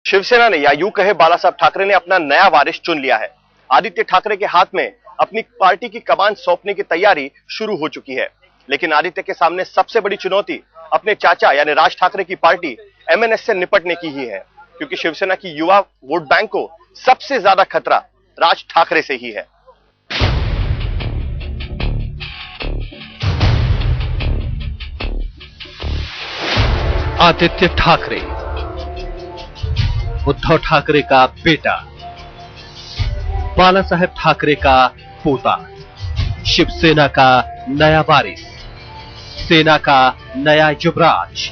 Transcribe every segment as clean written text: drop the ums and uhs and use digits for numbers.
शिवसेना ने या यूं कहे बाला साहब ठाकरे ने अपना नया वारिस चुन लिया है। आदित्य ठाकरे के हाथ में अपनी पार्टी की कमान सौंपने की तैयारी शुरू हो चुकी है। लेकिन आदित्य के सामने सबसे बड़ी चुनौती अपने चाचा यानी राज ठाकरे की पार्टी एमएनएस से निपटने की ही है, क्योंकि शिवसेना की युवा वोट बैंक को सबसे ज्यादा खतरा राज ठाकरे से ही है। आदित्य ठाकरे, उद्धव ठाकरे का बेटा, बाला साहेब ठाकरे का पोता, शिवसेना का नया वारिस, सेना का नया युवराज।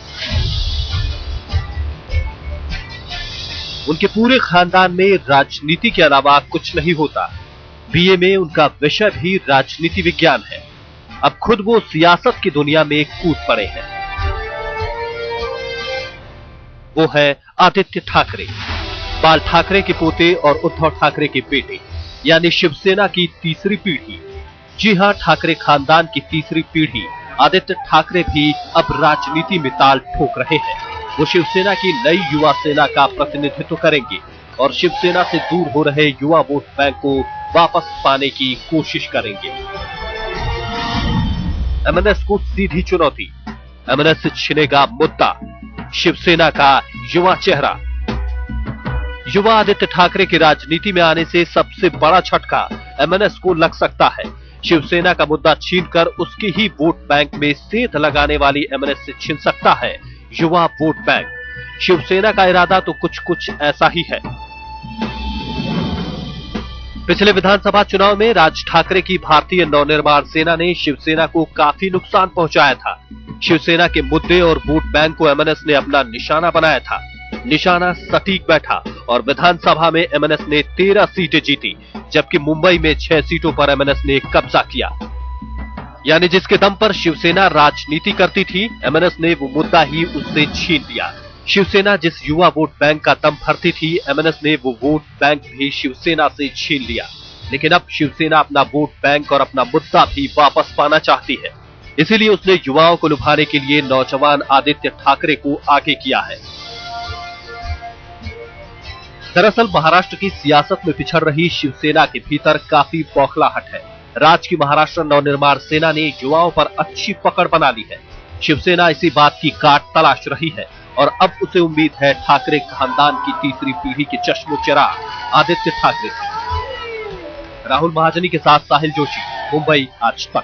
उनके पूरे खानदान में राजनीति के अलावा कुछ नहीं होता। बीए में उनका विषय भी राजनीति विज्ञान है। अब खुद वो सियासत की दुनिया में कूद पड़े हैं। वो है आदित्य ठाकरे, बाल ठाकरे के पोते और उद्धव ठाकरे के बेटे, यानी शिवसेना की तीसरी पीढ़ी। जी हां, ठाकरे खानदान की तीसरी पीढ़ी आदित्य ठाकरे भी अब राजनीति में ताल ठोक रहे हैं। वो शिवसेना की नई युवा सेना का प्रतिनिधित्व करेंगे और शिवसेना से दूर हो रहे युवा वोट बैंक को वापस पाने की कोशिश करेंगे। एमएनएस को सीधी चुनौती, एमएनएस से छिनेगा मुद्दा, शिवसेना का युवा चेहरा। युवा आदित्य ठाकरे के राजनीति में आने से सबसे बड़ा झटका एमएनएस को लग सकता है। शिवसेना का मुद्दा छीनकर उसकी ही वोट बैंक में सेंध लगाने वाली एमएनएस से छिन सकता है युवा वोट बैंक। शिवसेना का इरादा तो कुछ ऐसा ही है। पिछले विधानसभा चुनाव में राज ठाकरे की भारतीय नवनिर्माण सेना ने शिवसेना को काफी नुकसान पहुंचाया था। शिवसेना के मुद्दे और वोट बैंक को एमएनएस ने अपना निशाना बनाया था। निशाना सटीक बैठा और विधानसभा में एमएनएस ने 13 सीटें जीती, जबकि मुंबई में 6 सीटों पर एमएनएस ने कब्जा किया। यानी जिसके दम पर शिवसेना राजनीति करती थी, एमएनएस ने वो मुद्दा ही उससे छीन लिया। शिवसेना जिस युवा वोट बैंक का दम भरती थी, एमएनएस ने वो वोट बैंक भी शिवसेना से छीन लिया। लेकिन अब शिवसेना अपना वोट बैंक और अपना मुद्दा भी वापस पाना चाहती है। इसीलिए उसने युवाओं को लुभाने के लिए नौजवान आदित्य ठाकरे को आगे किया है। दरअसल महाराष्ट्र की सियासत में पिछड़ रही शिवसेना के भीतर काफी बौखलाहट है। राज्य की महाराष्ट्र नवनिर्माण सेना ने युवाओं पर अच्छी पकड़ बना ली है। शिवसेना इसी बात की काट तलाश रही है और अब उसे उम्मीद है ठाकरे खानदान की तीसरी पीढ़ी के चश्मो चिराग आदित्य ठाकरे से। राहुल महाजनी के साथ साहिल जोशी, मुंबई आज तक।